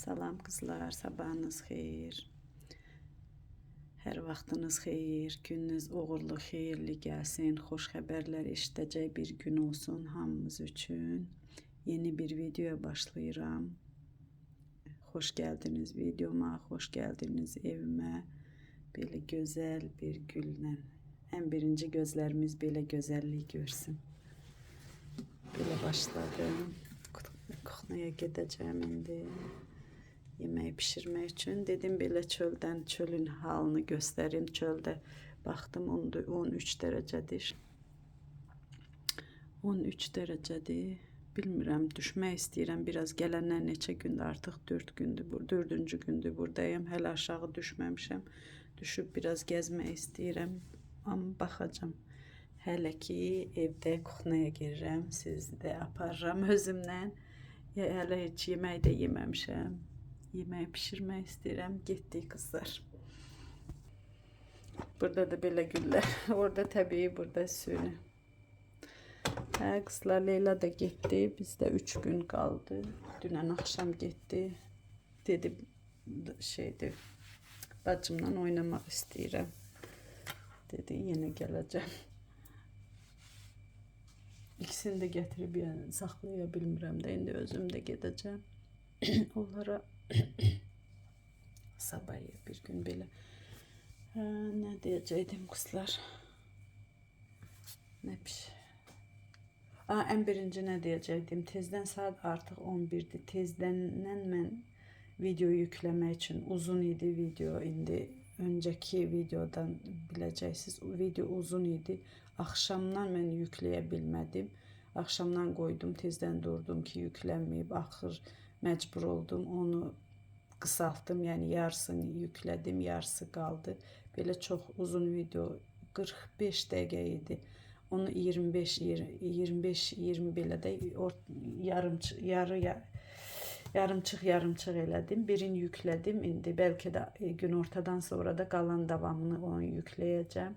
Salam kızlar, sabahınız xeyir. Hər vaxtınız xeyir, gününüz uğurlu, xeyirli gəlsin. Xoş xəbərlər eşidəcək bir gün olsun hamımız üçün. Yeni bir videoya başlayıram. Xoş gəldiniz videoma, xoş gəldiniz evimə. Belə gözəl bir güllə. Ən birinci gözlərimiz belə gözəllik görsün. Belə başladım. Kuxnaya gedəcəm indi. Yemeği pişirmək üçün dedim belə çölün halını göstərim. Çöldə baxdım 13 dərəcədir. 13 dərəcədir. Bilmirəm, düşmək istəyirəm. Biraz gələndən neçə gündür, artıq 4 gündür, 4-cü gündür buradayım. Hələ aşağı düşməmişəm. Düşüb biraz gəzmək istəyirəm. Amma baxacam. Hələ ki evdə kuxnaya girirəm. Sizi də aparıram özümlə. Hələ heç yemək də yeməmişəm. Yemeği pişirmək istəyirəm. Getdik kızlar. Burada da belə güllər. Orada təbii, burada süni. Kızlar, Leyla da getdi. Bizdə 3 gün qaldı. Dünən axşam getdi. Dedim bacımla oynamaq istəyirəm. Dedi yenə gələcəm. İkisini də gətirib saxlaya bilmirəm də. İndi özüm də gedəcəm. Onlara sabah bir gün belə nə deyəcəkdim kızlar? Ən birinci nə deyəcəkdim? Tezdən saat artıq 11'dir. Tezdəndən mən video yükləmək üçün uzun idi video. İndi öncəki videodan biləcəksiniz. Video uzun idi. Axşamdan mən yükləyə bilmədim. Axşamdan qoydum, tezdən durdum ki yüklənməyib. Axır məcbur oldum, onu qısaltdım, yəni yarısını yüklədim, yarısı qaldı. Belə çox uzun video, 45 dəqiqə idi. Onu 25-20 belə də yarımçıq elədim. Birini yüklədim, indi bəlkə də günortadan sonra da qalan davamını onu yükləyəcəm.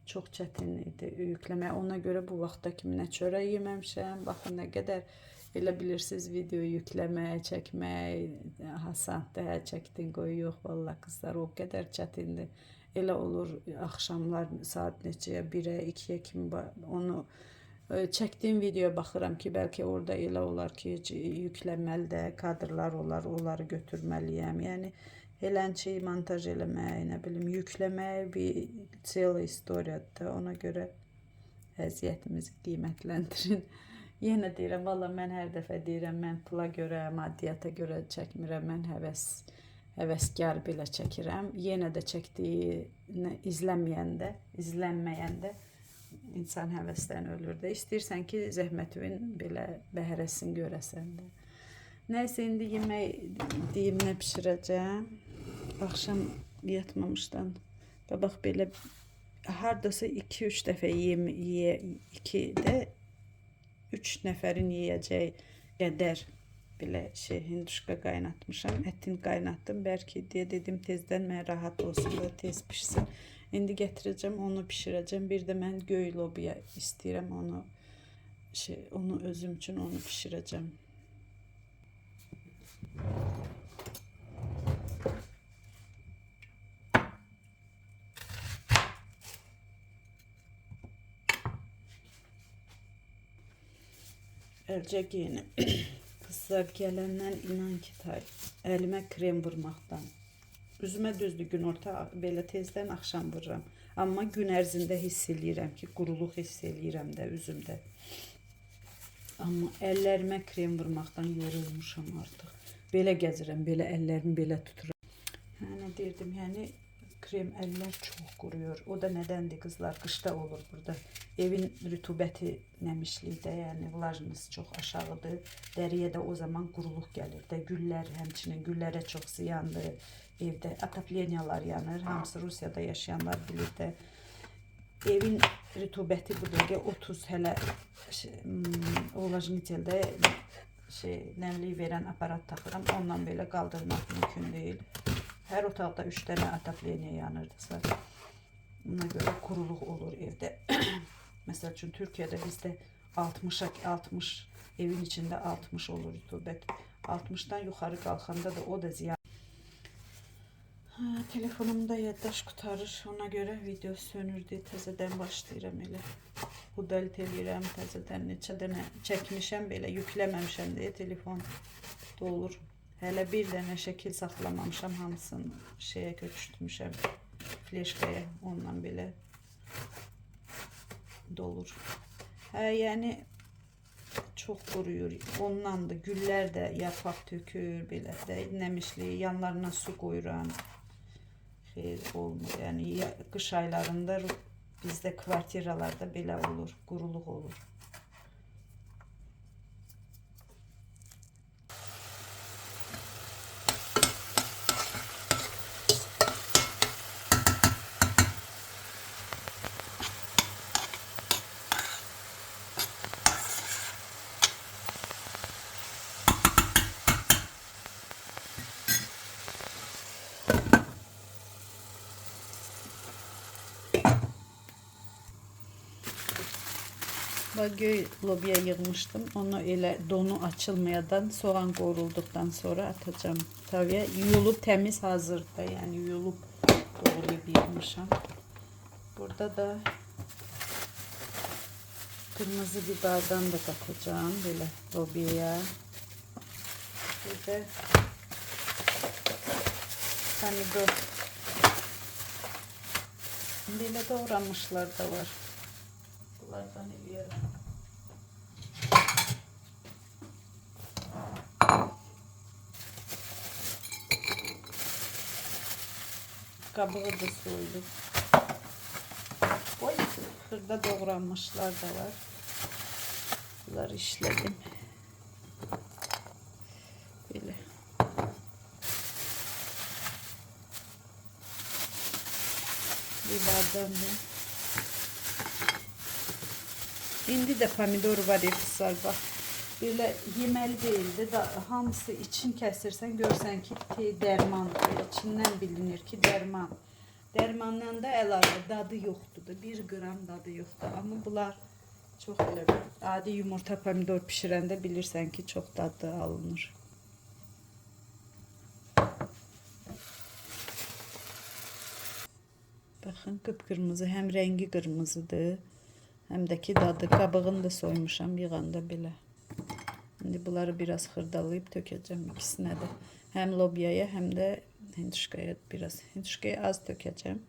Çox çətin idi yükləmək. Ona görə bu vaxtda kiminə çörək yeməmişəm. Baxın nə qədər. Elə bilirsiniz video yükləmək, çəkmək asandır, çəkdin qoy, yox vallahi kızlar, o qədər çətindir. Elə olur axşamlar saat neçəyə, 1'ə, 2'yə kimi onu çəkdiyim videoya baxıram ki, bəlkə orada elə olar ki, yüklənməli də kadrlar olar, onları götürməliyəm. Yəni elənçi montaj eləmək, nə bilim, yükləmək bir cel istoriyadır. Ona görə əziyyətimizi qiymətləndirin. Yenə deyirəm, valla mən hər dəfə deyirəm, mən pula görə, maddiyata görə çəkmirəm, mən həvəskar belə çəkirəm. Yenə də çəkdiyi izlənməyəndə insan həvəsdən ölür də. İstəyirsən ki, zəhmətin belə bəhrəsini görəsən də. Nəysə, indi yemək deyim, nə pişirəcəm. Axşam yatmamışdan qabaq belə hardasa 2-3 dəfə 3 nəfərin yeyəcək qədər belə hinduşka qaynatmışam. Ətini qaynatdım. Bəlkə deyə dedim tezdən mən rahat olsun da tez pişsin. İndi gətirəcəm, onu pişirəcəm. Bir də mən göy lobiya istəyirəm, onu özüm üçün onu pişirəcəm. Əlcək yeni. Kızlar, gələndən inan ki əlimə krem vurmaqdan. Üzümə düzdür günorta belə tezdən axşam vururam. Amma gün ərzində hiss eləyirəm ki, quruluq hiss eləyirəm də üzümdə. Amma əllərimə krem vurmaqdan yorulmuşam artıq. Belə gəzirəm, belə əllərimi belə tuturam. Nə deyirdim, yəni krem əllər çox quruyur. O da nədəndir kızlar? Qışda olur burada. Evin rütubəti nəmişlikdə, yəni vlajnız çox aşağıdır. Dəriyə də o zaman quruluq gəlir də. Güllər, həmçinin güllərə çox ziyandır. Evdə ataplenyalar yanır. Hamısı Rusiyada yaşayanlar bilir də. Evin rütubəti bu dəqiqə 30 hələ ovlajniteldə nəmlik verən aparat taxıram. Ondan belə qaldırmaq mümkün deyil. Hər otaqda 3 dənə atapleniya yanırdısa, ona görə quruluq olur evdə. Məsəl üçün Türkiyədə bizdə 60 evin içində 60 olur rütubət. 60'dan yuxarı qalxanda da o da ziyan. Telefonumda yaddaş qutarır. Ona görə video sönürdü. Təzədən başlayıram elə. Udalt eləyirəm təzədən. Neçə dənə çəkmişəm belə, yükləməmişəm deyə telefon dolur. Hələ bir dənə şəkil saxlamamışam, hamısını şeyə köçürtmüşəm. Fleşkaya, ondan belə dolur. Yəni çox quruyur. Ondan da güllər də yarpaq tökür belə də, nəmişli, yanlarına su qoyuram. Xeyr olmur. Yəni qış aylarında bizdə kvartiralarda belə olur, quruluq olur. Göy lobya yığmıştım. Onu elə donu açılmayadan, soğan qovrulduqdan sonra atacağım tavaya. Yuyulub təmiz hazırdır. Yəni yuyulub doğrayıb yığmışam. Burada da kırmızı biberden de katacağım böyle lobyaya. Bir de pomidor. Böyle doğramışlar da var. Bunlardan yiyelim. Kabuğu da soydum. Oy, hırda doğranmışlar da var. Bunları işledim. Böyle. Biberden de. İndi de pomidor var ya kızlar bak. Böyle yemeli değildi. Hamısı için kesirsen görsen ki derman. İçinden bilinir ki derman. Dermandan da əlavə dadı yoxdur da. 1 qram dadı yoxdur. Amma bunlar çox elə adi yumurta pomidor pişirəndə bilirsən ki çox dadı alınır. Baxın qıpqırmızı, həm rəngi qırmızıdır, həm də ki dadı. Qabığını da soymuşam yığanda belə. İndi bunları biraz xırdalayıb tökəcəm ikisinə də. Həm lobyaya, həm də hindişkaya biraz. Hindişkaya az tökəcəm.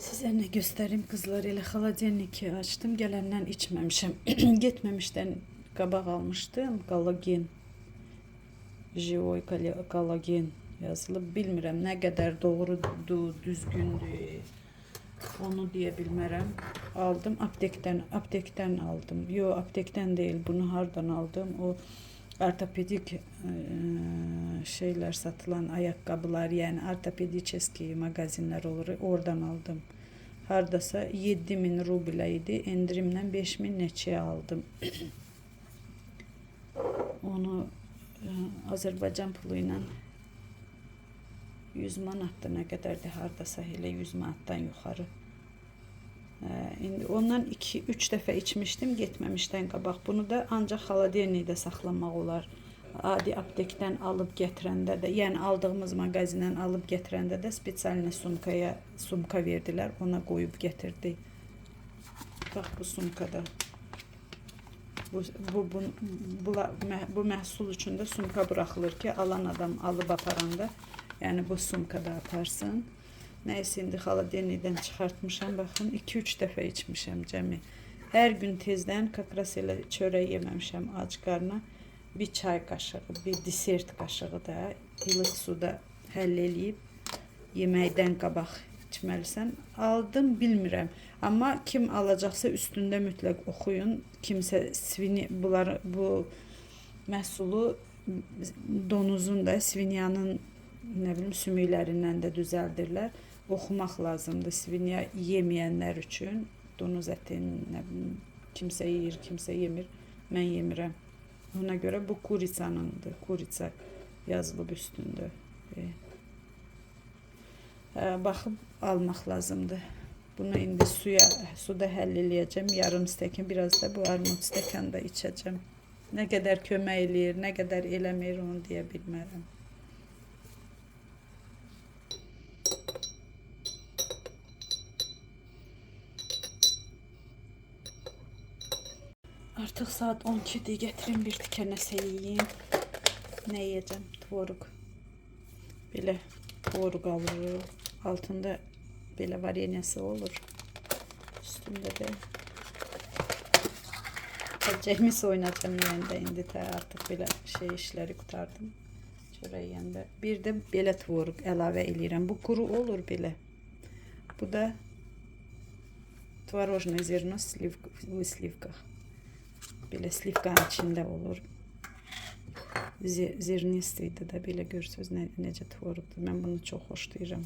Size ne göstereyim kızlar, elə xaladeniki açdım, gələndən içməmişəm. Getməmişdən qabaq almışdım, kolagen. Живой kolagen yazılıb, bilmirəm nə qədər doğrudur, düzgündür. Onu deyə bilmərəm. Aldım aptekdən aldım. Yo, aptekdən deyil, bunu hardan aldım? O ortopedik şeyler satılan ayakkabılar, yani ortopedicheski magazinler olur, oradan aldım. Hardasa 7000 rublə idi, endirimlə 5000 neçəyə aldım. Onu Azərbaycan pulu ilə 100 manatdır, nə qədərdir, hardasa elə 100 manatdan yuxarı. İndi ondan 2-3 dəfə içmişdim getməmişdən qabaq. Bunu da ancaq xaladelnikdə saxlamaq olar. Adi aptekdən alıb gətirəndə də, yəni aldığımız mağazindən alıb gətirəndə də spesialni sumka verdilər. Ona qoyub gətirdik. Bax, bu sumkada. Bu məhsul üçün də sumka buraxılır ki, alan adam alıb aparanda, yəni bu sumkada aparsın. Nəysə, indi xaladelnikdən çıxartmışam. Baxın, 2-3 dəfə içmişəm cəmi. Hər gün tezdən kakras elə çörək yeməmişəm ac qarna. Bir çay qaşığı, bir desert qaşığı da ilıq suda həll eləyib yeməkdən qabaq içməlisən. Aldım, bilmirəm. Amma kim alacaqsa üstündə mütləq oxuyun. Kimsə bu məhsulu donuzun da, svinyanın nə bilim sümüklərindən də düzəldirlər. Oxumaq lazımdır svinya yeməyənlər üçün. Donuz ətin, nə bilim, kimsə yeyir, kimsə yemir. Mən yemirəm. Ona görə bu kurisanındır. Kurica yazılıb üstündə. Baxıb almaq lazımdır. Bunu indi suda həll eləyəcəm. Yarım stəkan, biraz da bu armud stəkanda içəcəm. Nə qədər kömək eləyir, nə qədər eləmir, onu deyə bilmərəm. Artıq saat 12'dir. Gətirin bir tikə nəsə yeyeyim. Nə yiyəcəm? Tvorug. Belə tvorug alırıq. Altında belə vareniyası olur. Üstündə də cəhmis oynayacağım yeyəndə. İndi də artıq belə işləri qutardım. Çörək yeyəndə. Bir də belə tvorug əlavə eləyirəm. Bu quru olur belə. Bu da tворожное zerno в sливках. Belə slivkanın içində olur. Zernistiydi də, belə görürsünüz necə tvorugdur. Mən bunu çox xoşlayıram.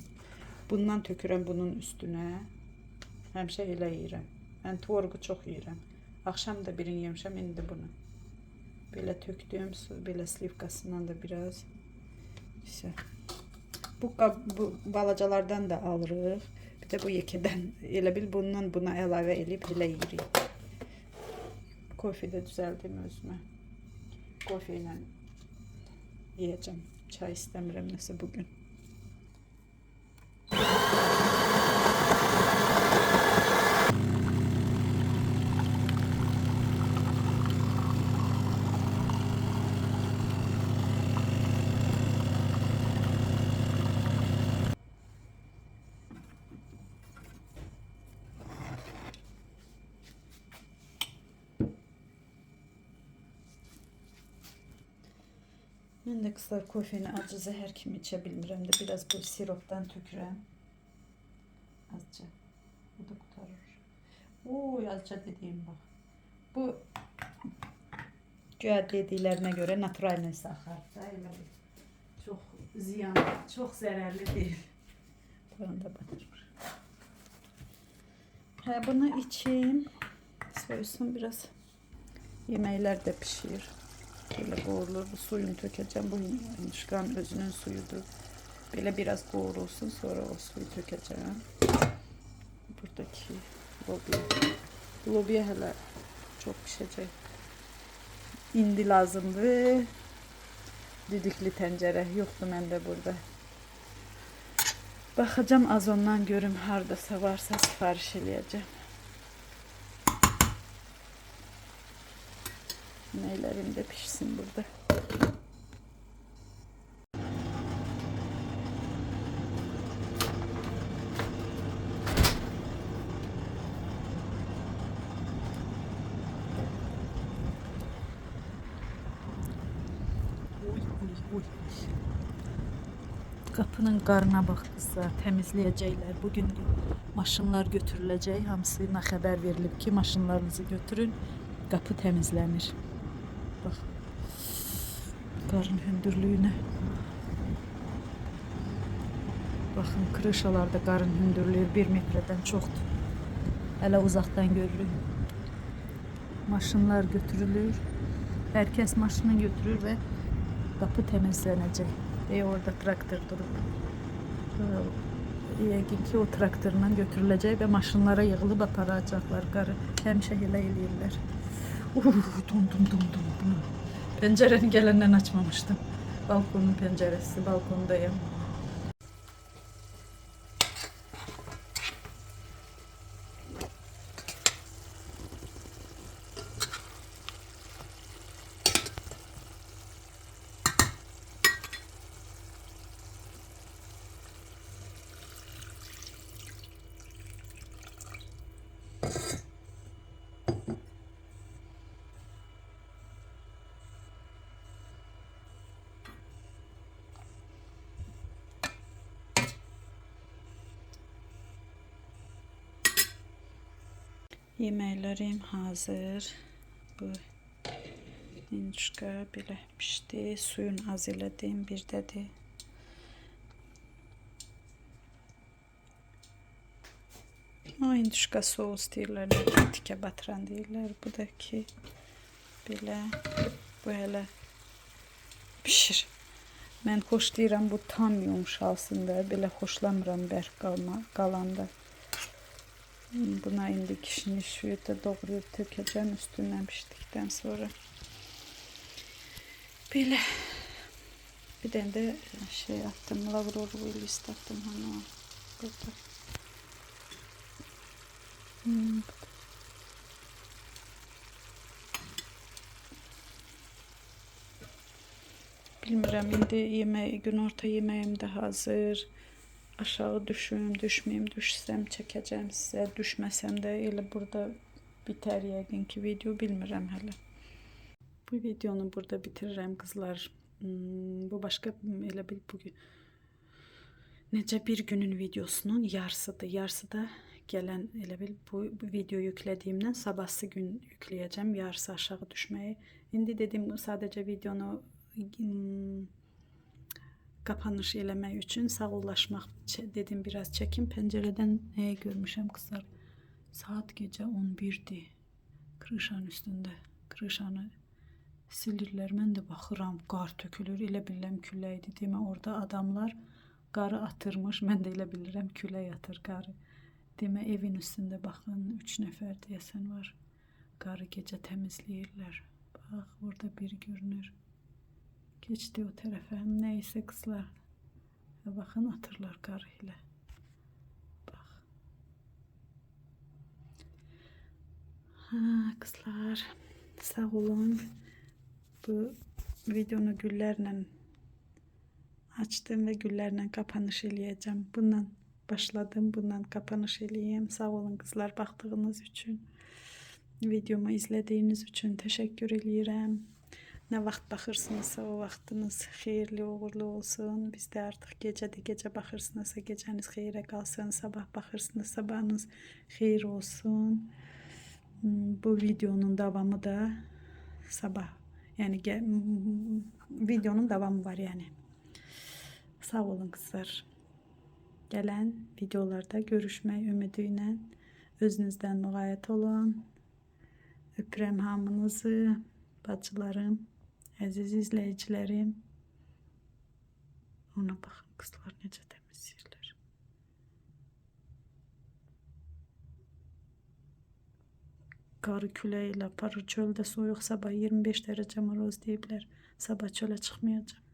Bundan tökürəm bunun üstünə. Həmişə elə yeyirəm. Mən tvorugu çox yeyirəm. Axşam da birini yemişəm, indi bunu. Belə tökdüm, belə slivkasından da biraz. Bu balacalardan da alırıq. Bir də bu yekədən, elə bil bundan buna əlavə eləyib elə yeyirik. Kofe de düzəldim özümə. Kofe ilə yiyəcəm. Çay istəmirəm nəsə bugün. Mən də qızlar kofeni acı zəhər kimi içə bilmirəm də, biraz bu siropdan tökürəm. Azca. Bu da qutarır. Oy, azca dediyim bax. Bu güya dediklərinə görə naturalni saxardır. Elə çox ziyanlı, çox zərərli deyil. Bunu da batırır. Bunu içeyim. Soyusun biraz. Yeməklər də pişir. Böyle qoğurulur. Bu suyunu tökəcəm. Bu yumuşkan özünün suyudur. Böyle biraz qoğurulsun. Sonra o suyu tökəcəm. Buradaki lobya. Lobya hələ çox pişəcək. İndi lazımdır. Düdüklü təncərə yoxdur məndə burada. Baxacağım az ondan görüm hardasa varsa sifariş eləyəcəm. Neylerim de pişsin burada. Uy. Kapının qarına bax qızlar, təmizləyəcəklər. Bugün maşınlar götürüləcək. Hamısına xəbər verilib ki, maşınlarınızı götürün. Qapı təmizlənir. Bax. Qarın hündürlüyünə. Baxın, krışalarda qarın hündürlüyü 1 metrdən çoxdur. Hələ uzaqdan görülür. Maşınlar götürülür. Hər kəs maşını götürür və qapı təmizlənəcək. Orada traktor durub. Yəqin ki, o traktorla götürüləcək və maşınlara yığılıb aparacaqlar qarı. Həmişə elə eləyirlər. Dondum. Pəncərəni gələndən açmamışdım. Balkonun pəncərəsi, balkondayım. Yeməklərim hazır. Bu incika belə pişdi. Suyun az elədim. Birdədir. O incika sos deyirlər. Tikə batıran deyirlər. Bu da ki belə. Bu hələ pişir. Mən xoşlayıram bu tam yumşalsın da. Belə xoşlamıram bərk qalanda. Buna indi kişniş suyu da doğrayıb tökəcəm üstündən pişdikdən sonra. Belə. Bir dənə də şey attım, lavrorlu list attım hani burada. Bilmirəm, indi günorta yeməyim də hazır. Aşağı düşüm, düşməyim, düşsəm çəkəcəm sizə, düşməsəm də elə burada bitər yəqin ki video, bilmirəm hələ. Bu videonu burada bitirirəm qızlar. Bu başqa elə bil bugün necə bir günün videosunun yarısıdır. Yarısı da gələn elə bil bu video yüklədiyimdən sabahsı gün yükləyəcəm, yarısı aşağı düşməyi. İndi dedim sadəcə videonu kapanış eləmək üçün, sağollaşmaq dedim, biraz çəkim. Pəncərədən nəyə görmüşəm qızlar? Saat gecə 11-dir. Krışanın üstündə. Krışanı silirlər. Mən də baxıram, qar tökülür. Elə bilirəm küləkdir. Demə, orada adamlar qarı atırmış. Mən də elə bilirəm külək atır qarı. Demə, evin üstündə baxın, 3 nəfər deyəsən var. Qarı gecə təmizləyirlər. Bax, orada biri görünür. Keçdi o tərəfə. Nəysə qızlar. Baxın, atırlar qarı ilə. Bax. Qızlar, sağ olun. Bu videonu güllərlə açdım və güllərlə kapanış eləyəcəm. Bundan başladım, bundan kapanış eləyəm. Sağ olun qızlar, baxdığınız üçün. Videomu izlədiyiniz üçün təşəkkür eləyirəm. Nə vaxt baxırsınızsa o vaxtınız xeyirli, uğurlu olsun. Bizdə artıq gecədir. Gecə baxırsınızsa gecəniz xeyrə qalsın. Sabah baxırsınız, sabahınız xeyir olsun. Bu videonun davamı da sabah. Yəni videonun davamı var yəni. Sağ olun qızlar. Gələn videolarda görüşmək ümidi ilə özünüzdən müğayət olun. Öpürəm hamınızı, bacılarım. Əziz izləyicilərim, ona baxın qızlar necə təmizləyirlər. Qarı küləyi ilə aparır, çöldə soyuq, sabah 25 dərəcə moroz deyiblər, sabah çölə çıxmayacağım.